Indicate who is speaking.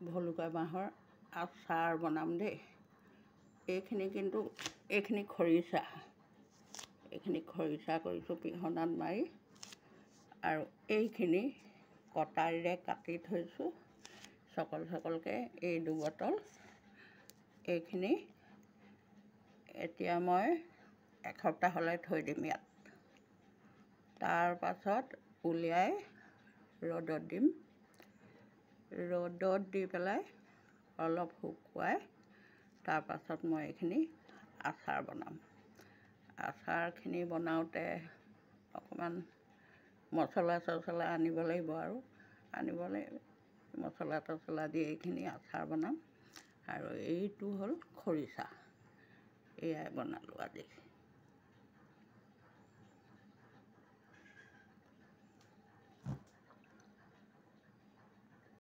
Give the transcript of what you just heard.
Speaker 1: ভলুকা বাঁহৰ আচাৰ বনাম দেই। এইখিনি খৰিচা কৰিছোঁ পিহনাত মাৰি, আৰু এইখিনি কটাৰীৰে কাটি থৈছোঁ চকলকৈ এই 2 বটল। এইখিনি এতিয়া মই এসপ্তাহলৈ থৈ দিম ইয়াত। তাৰ পাছত উলিয়াই ৰ'দত দিম। ৰ'দত দি পেলাই অলপ শুকুৱাই তাৰ পাছত মই এইখিনি আচাৰ বনাম। আচাৰখিনি বনাওঁতে অকণমান মছলা আনিব লাগিব মছলা দি এইখিনি আচাৰ বনাম। আৰু এইটো হ'ল খৰিচা, এয়াই বনালোঁ আজি।